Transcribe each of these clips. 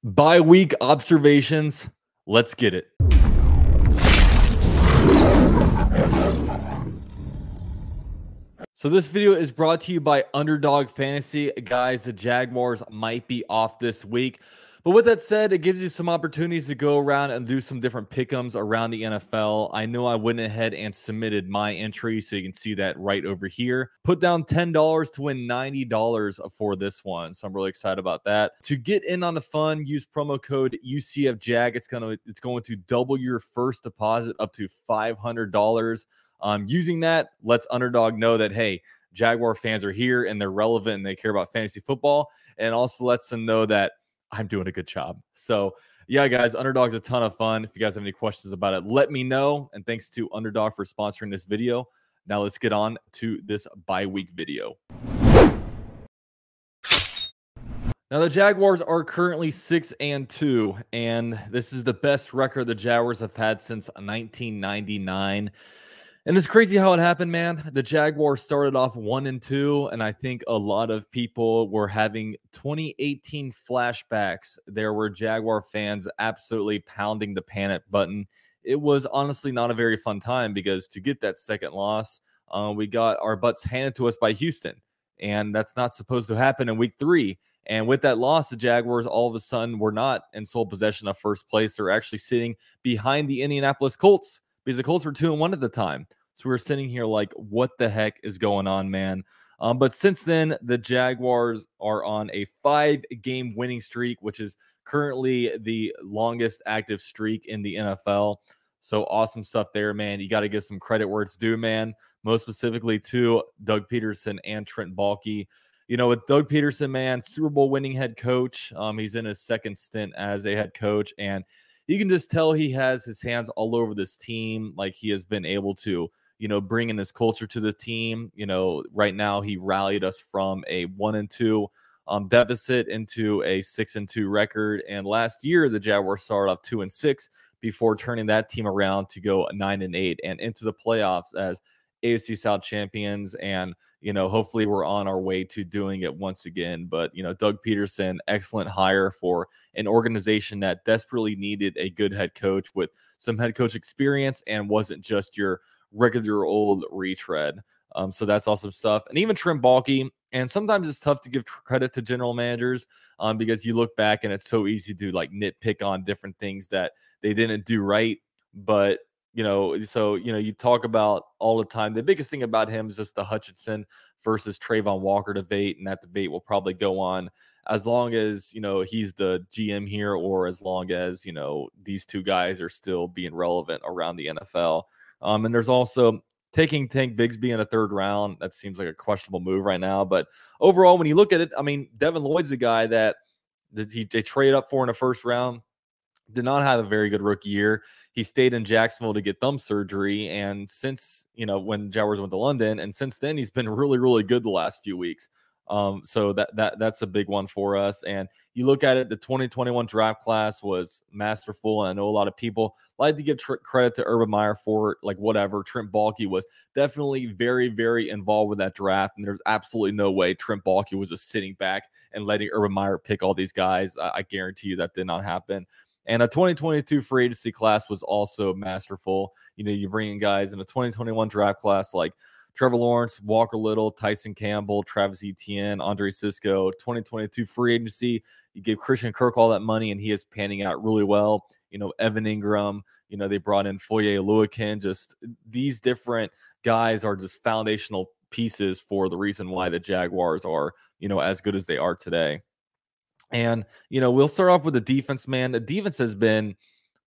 Bi-week observations. Let's get it. So this video is brought to you by Underdog Fantasy. Guys, the Jaguars might be off this week. But with that said, it gives you some opportunities to go around and do some different pick'ems around the NFL. I know I went ahead and submitted my entry, so you can see that right over here. Put down $10 to win $90 for this one. So I'm really excited about that. To get in on the fun, use promo code UCFJAG. It's going to double your first deposit up to $500. Using that lets Underdog know that, hey, Jaguar fans are here and they're relevant and they care about fantasy football, and also lets them know that I'm doing a good job. So yeah, guys, Underdog's a ton of fun. If you guys have any questions about it, let me know. And thanks to Underdog for sponsoring this video. Now let's get on to this bye-week video. Now the Jaguars are currently 6-2, and this is the best record the Jaguars have had since 1999. And it's crazy how it happened, man. The Jaguars started off 1-2, and I think a lot of people were having 2018 flashbacks. There were Jaguar fans absolutely pounding the panic button. It was honestly not a very fun time because to get that second loss, we got our butts handed to us by Houston, and that's not supposed to happen in week 3. And with that loss, the Jaguars all of a sudden were not in sole possession of first place. They're actually sitting behind the Indianapolis Colts, because the Colts were 2-1 at the time. So we're sitting here like, what the heck is going on, man? But since then, the Jaguars are on a 5-game winning streak, which is currently the longest active streak in the NFL. So awesome stuff there, man. You got to give some credit where it's due, man. Most specifically to Doug Peterson and Trent Baalke. You know, with Doug Peterson, man, Super Bowl winning head coach. He's in his second stint as a head coach, and you can just tell he has his hands all over this team. Like, he has been able to, you know, bring in this culture to the team. You know, right now he rallied us from a 1-2 deficit into a 6-2 record. And last year, the Jaguars started off 2-6 before turning that team around to go 9-8 and into the playoffs as AFC South champions. And, you know, hopefully we're on our way to doing it once again. But, you know, Doug Peterson, excellent hire for an organization that desperately needed a good head coach with some head coach experience and wasn't just your regular old retread. So that's awesome stuff. And even Trent Baalke, and sometimes it's tough to give credit to general managers because you look back and it's so easy to like nitpick on different things that they didn't do right. But you know, so, you know, you talk about all the time. The biggest thing about him is just the Hutchinson versus Trayvon Walker debate. And that debate will probably go on as long as, you know, he's the GM here, or as long as, you know, these two guys are still being relevant around the NFL. And there's also taking Tank Bigsby in a 3rd round. That seems like a questionable move right now. But overall, when you look at it, I mean, Devin Lloyd's a guy that they trade up for in the 1st round. Did not have a very good rookie year. He stayed in Jacksonville to get thumb surgery. And since, you know, when Jaguars went to London, and since then, he's been really, really good the last few weeks. So that's a big one for us. And you look at it, the 2021 draft class was masterful. And I know a lot of people like to give credit to Urban Meyer for it, like whatever. Trent Baalke was definitely very, very involved with that draft. And there's absolutely no way Trent Baalke was just sitting back and letting Urban Meyer pick all these guys. I guarantee you that did not happen. And a 2022 free agency class was also masterful. You know, you bring in guys in a 2021 draft class like Trevor Lawrence, Walker Little, Tyson Campbell, Travis Etienne, Andre Sisco. 2022 free agency, you gave Christian Kirk all that money, and he is panning out really well. You know, Evan Ingram, you know, they brought in Foye Oluokun. Just these different guys are just foundational pieces for the reason why the Jaguars are, you know, as good as they are today. And, you know, we'll start off with the defense, man. The defense has been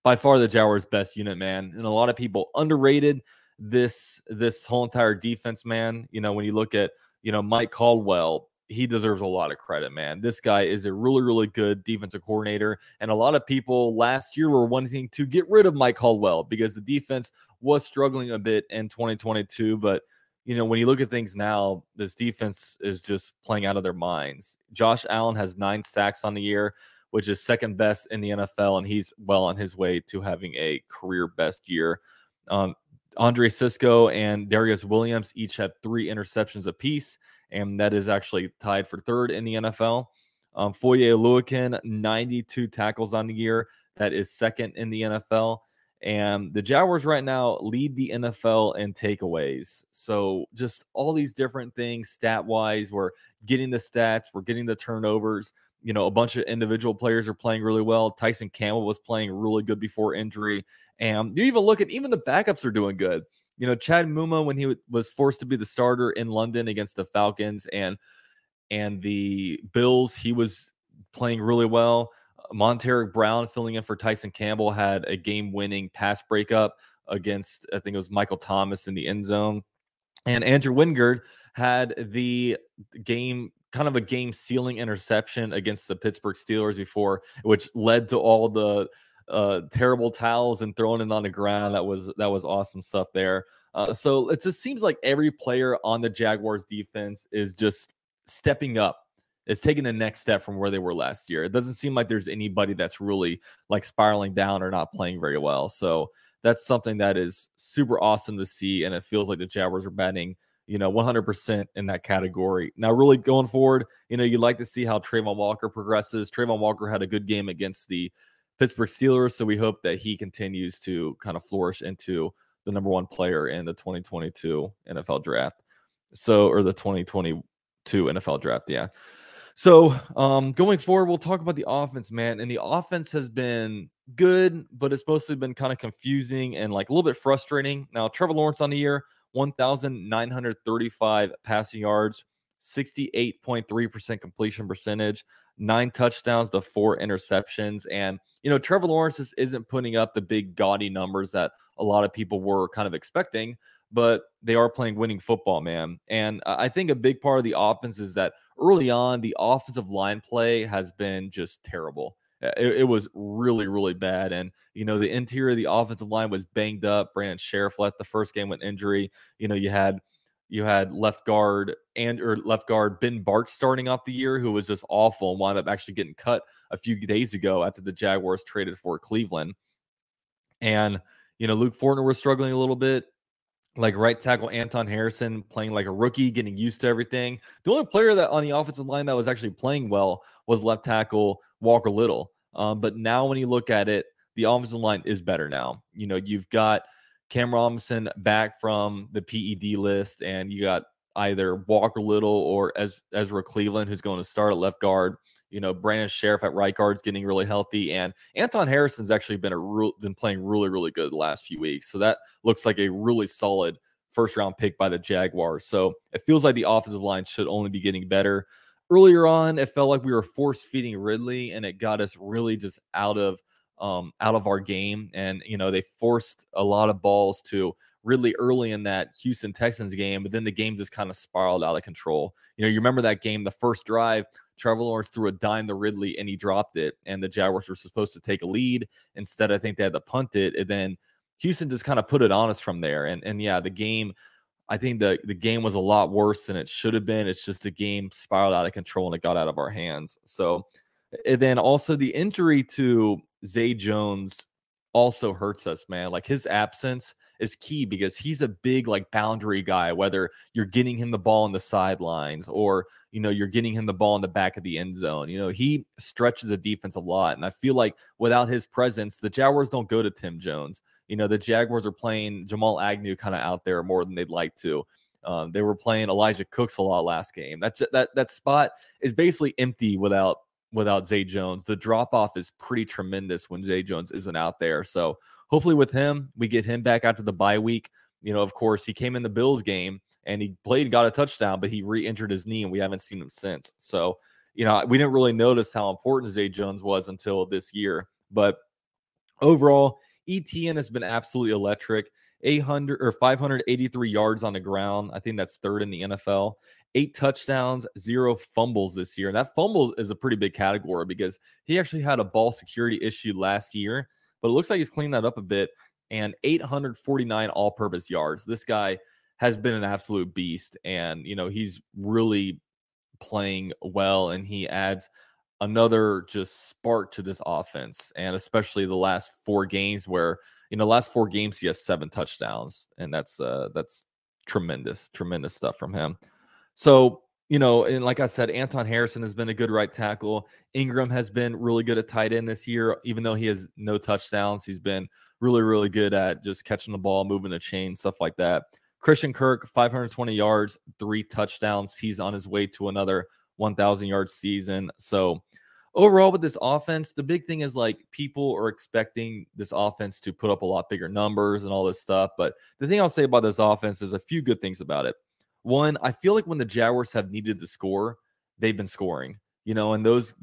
by far the Jaguars' best unit, man. And a lot of people underrated this whole entire defense, man. You know, when you look at, you know, Mike Caldwell, he deserves a lot of credit, man. This guy is a really, really good defensive coordinator. And a lot of people last year were wanting to get rid of Mike Caldwell because the defense was struggling a bit in 2022. But you know, when you look at things now, this defense is just playing out of their minds. Josh Allen has 9 sacks on the year, which is 2nd best in the NFL, and he's well on his way to having a career best year. Andre Sisco and Darius Williams each have 3 interceptions apiece, and that is actually tied for 3rd in the NFL. Foye Oluokun, 92 tackles on the year. That is second in the NFL. And the Jaguars right now lead the NFL in takeaways. So just all these different things stat-wise, we're getting the stats, we're getting the turnovers. You know, a bunch of individual players are playing really well. Tyson Campbell was playing really good before injury. And you even look at even the backups are doing good. You know, Chad Muma, when he was forced to be the starter in London against the Falcons and the Bills, he was playing really well. Monteric Brown, filling in for Tyson Campbell, had a game-winning pass breakup against, I think it was Michael Thomas in the end zone. And Andrew Wingard had the kind of a game-sealing interception against the Pittsburgh Steelers before, which led to all the terrible towels and throwing it on the ground. That was awesome stuff there. So it just seems like every player on the Jaguars defense is just stepping up, is taking the next step from where they were last year. It doesn't seem like there's anybody that's really like spiraling down or not playing very well. So that's something that is super awesome to see. And it feels like the Jaguars are batting, 100% in that category. Now, really going forward, you'd like to see how Trayvon Walker progresses. Trayvon Walker had a good game against the Pittsburgh Steelers, so we hope that he continues to kind of flourish into the number one player in the 2022 NFL draft. Or the 2022 NFL draft, yeah. So going forward, we'll talk about the offense, man. And the offense has been good, but it's mostly been kind of confusing and like a little bit frustrating. Now, Trevor Lawrence on the year, 1,935 passing yards, 68.3% completion percentage, 9 touchdowns to 4 interceptions. And, Trevor Lawrence just isn't putting up the big gaudy numbers that a lot of people were kind of expecting, but they are playing winning football, man. And I think a big part of the offense is that early on, the offensive line play has been just terrible. It was really, really bad. And, the interior of the offensive line was banged up. Brandon Sheriff left the first game with injury. You had left guard Ben Bart starting off the year, who was just awful and wound up actually getting cut a few days ago after the Jaguars traded for Cleveland. And, Luke Fortner was struggling a little bit. Like right tackle Anton Harrison playing like a rookie, getting used to everything. The only player that on the offensive line that was actually playing well was left tackle Walker Little. But now when you look at it, the offensive line is better now. You've got Cam Robinson back from the PED list, and you got either Walker Little or Ezra Cleveland, who's going to start at left guard. Brandon Sheriff at right guard is getting really healthy, and Anton Harrison's actually been playing really, really good the last few weeks. So that looks like a really solid first-round pick by the Jaguars. So it feels like the offensive line should only be getting better. Earlier on, it felt like we were force-feeding Ridley, and it got us really just out of our game. And they forced a lot of balls to Ridley early in that Houston Texans game, but then the game just kind of spiraled out of control. You remember that game, the first drive, Trevor Lawrence threw a dime to Ridley and he dropped it, and the Jaguars were supposed to take a lead. Instead, I think they had to punt it, and then Houston just kind of put it on us from there. And yeah, the game, I think the game was a lot worse than it should have been. It's just the game spiraled out of control and it got out of our hands. So, and then also the injury to Zay Jones also hurts us, man. Like his absence is key because he's a big like boundary guy, whether you're getting him the ball on the sidelines or, you're getting him the ball in the back of the end zone. He stretches the defense a lot. And I feel like without his presence, the Jaguars don't go to Tim Jones. The Jaguars are playing Jamal Agnew kind of out there more than they'd like to. They were playing Elijah Cooks a lot last game. That spot is basically empty without Zay Jones. The drop-off is pretty tremendous when Zay Jones isn't out there. So hopefully with him, we get him back after the bye week. Of course, he came in the Bills game and he played, got a touchdown, but he re-injured his knee and we haven't seen him since. So, we didn't really notice how important Zay Jones was until this year. But overall, ETN has been absolutely electric. 583 yards on the ground. I think that's third in the NFL. 8 touchdowns, 0 fumbles this year. And that fumble is a pretty big category because he actually had a ball security issue last year, but it looks like he's cleaned that up a bit. And 849 all-purpose yards. This guy has been an absolute beast. And, he's really playing well, and he adds another just spark to this offense. And especially the last 4 games where, last 4 games, he has 7 touchdowns. And that's tremendous stuff from him. So And like I said, Anton Harrison has been a good right tackle. Ingram has been really good at tight end this year, even though he has no touchdowns. He's been really, really good at just catching the ball, moving the chain, stuff like that. Christian Kirk, 520 yards, 3 touchdowns. He's on his way to another 1,000-yard season. So overall with this offense, the big thing is like people are expecting this offense to put up a lot bigger numbers and all this stuff. But the thing I'll say about this offense is a few good things about it. One, I feel like when the Jaguars have needed to score, they've been scoring. And those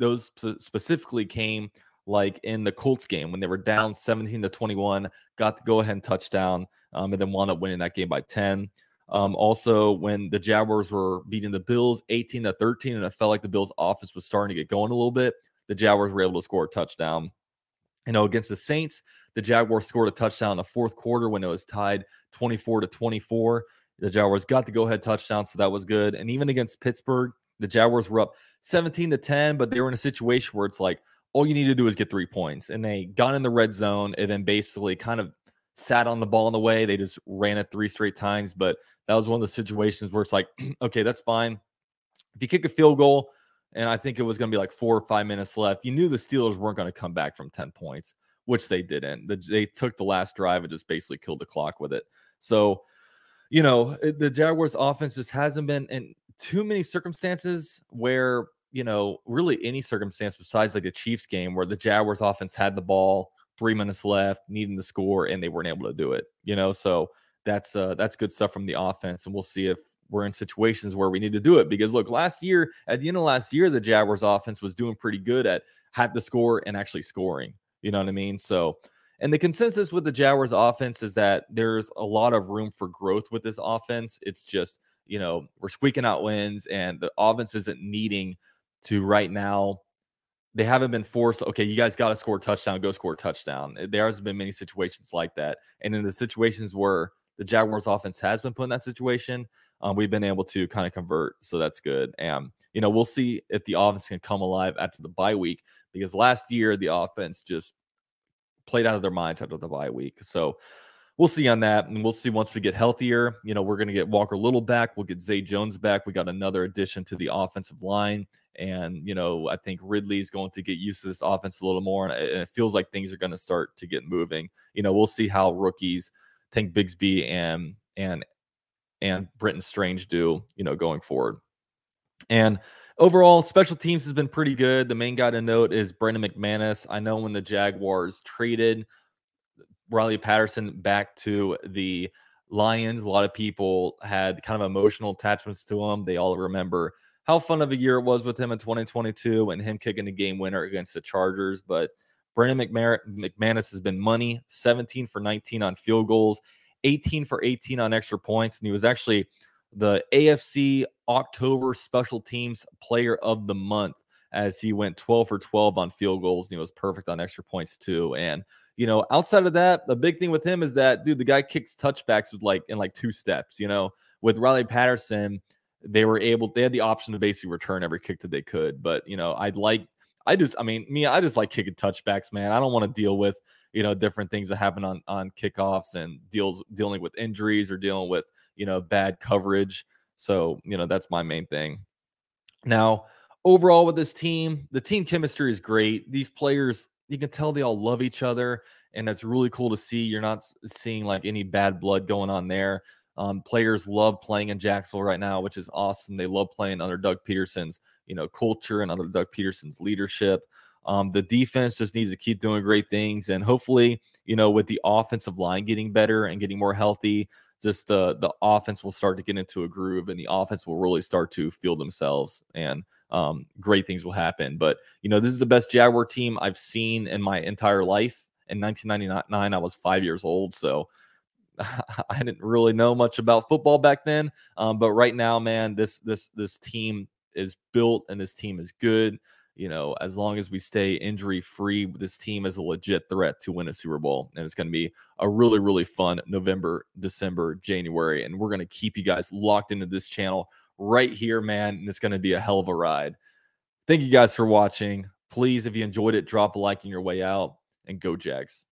specifically came like in the Colts game when they were down 17-21, got the go-ahead touchdown, and then wound up winning that game by 10. Also, when the Jaguars were beating the Bills 18-13, and it felt like the Bills' offense was starting to get going a little bit, the Jaguars were able to score a touchdown. Against the Saints, the Jaguars scored a touchdown in the fourth quarter when it was tied 24-24. The Jaguars got the go-ahead touchdown, so that was good. And even against Pittsburgh, the Jaguars were up 17-10, but they were in a situation where it's like, all you need to do is get 3 points. And they got in the red zone and then basically kind of sat on the ball in the way. They just ran it 3 straight times. But that was one of the situations where it's like, okay, that's fine. If you kick a field goal, and I think it was going to be like 4 or 5 minutes left, you knew the Steelers weren't going to come back from 10 points, which they didn't. They took the last drive and just basically killed the clock with it. So, the Jaguars offense just hasn't been in too many circumstances where, really any circumstance besides like the Chiefs game where the Jaguars offense had the ball, 3 minutes left, needing to score, and they weren't able to do it, so that's good stuff from the offense. And we'll see if we're in situations where we need to do it, because look, at the end of last year, the Jaguars offense was doing pretty good at have to score and actually scoring. You know what I mean? So, and the consensus with the Jaguars offense is that there's a lot of room for growth with this offense. It's just, we're squeaking out wins, and the offense isn't needing to right now. They haven't been forced, okay, you guys got to score a touchdown, go score a touchdown. There has been many situations like that. And in the situations where the Jaguars offense has been put in that situation, we've been able to kind of convert. So that's good. And, we'll see if the offense can come alive after the bye week, because last year the offense just played out of their minds after the bye week. So we'll see on that. And we'll see once we get healthier. We're going to get Walker Little back. We'll get Zay Jones back. We got another addition to the offensive line. And, I think Ridley's going to get used to this offense a little more. And it feels like things are going to start to get moving. We'll see how rookies Tank Bigsby and Brenton Strange do, going forward. And overall, special teams has been pretty good. The main guy to note is Brandon McManus. I know when the Jaguars traded Riley Patterson back to the Lions, a lot of people had kind of emotional attachments to him. They all remember how fun of a year it was with him in 2022 and him kicking the game winner against the Chargers. But Brandon McManus has been money, 17 for 19 on field goals, 18 for 18 on extra points. And he was actually the AFC October Special Teams Player of the Month, as he went 12 for 12 on field goals, and he was perfect on extra points too. And, outside of that, the big thing with him is that, dude, the guy kicks touchbacks in 2 steps. With Riley Patterson, they had the option to basically return every kick that they could. But, I just like kicking touchbacks, man. I don't want to deal with, different things that happen on kickoffs and dealing with injuries or dealing with, bad coverage. So, that's my main thing. Now, overall with this team, the team chemistry is great. These players, you can tell they all love each other, and that's really cool to see. You're not seeing like any bad blood going on there. Players love playing in Jacksonville right now, which is awesome. They love playing under Doug Peterson's, culture and under Doug Peterson's leadership. The defense just needs to keep doing great things. And hopefully, with the offensive line getting better and getting more healthy, just the offense will start to get into a groove, and the offense will really start to feel themselves, and great things will happen. But, this is the best Jaguar team I've seen in my entire life. In 1999, I was 5 years old. So I didn't really know much about football back then. But right now, man, this team is built, and this team is good. As long as we stay injury free, this team is a legit threat to win a Super Bowl. And it's going to be a really, really fun November, December, January. And we're going to keep you guys locked into this channel right here, man. And it's going to be a hell of a ride. Thank you guys for watching. Please, if you enjoyed it, drop a like on your way out, and go Jags.